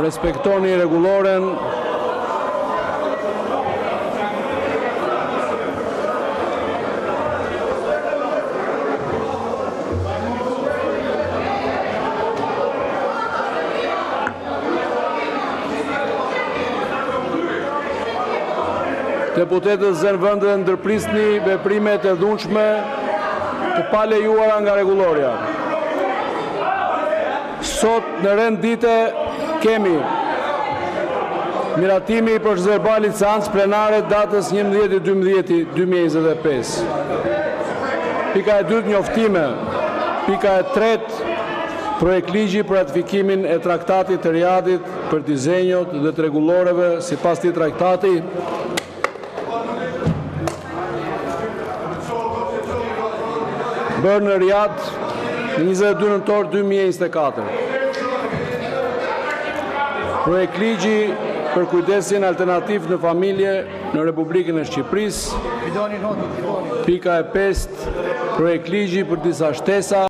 respektoni rregulloren. Deputetët zënë vende dhe ndërprisni veprimet e dhunshme të palejuara nga rregullorja. Sot në rend dite kemi miratimi i procedurbalit seancë plenare datës 11/12/2025. Pika e dytë njoftime. Pika e tretë projekt ligji për ratifikimin e traktatit të Riadit për dizenjot dhe të rregulloreve sipas këtij traktati. Bërë në Riad në 22 nëntor 2024. Projekt ligji për kujdesin alternativ në familje në Republikën e Shqipërisë. Pika e 5, projekt ligji për disa shtesa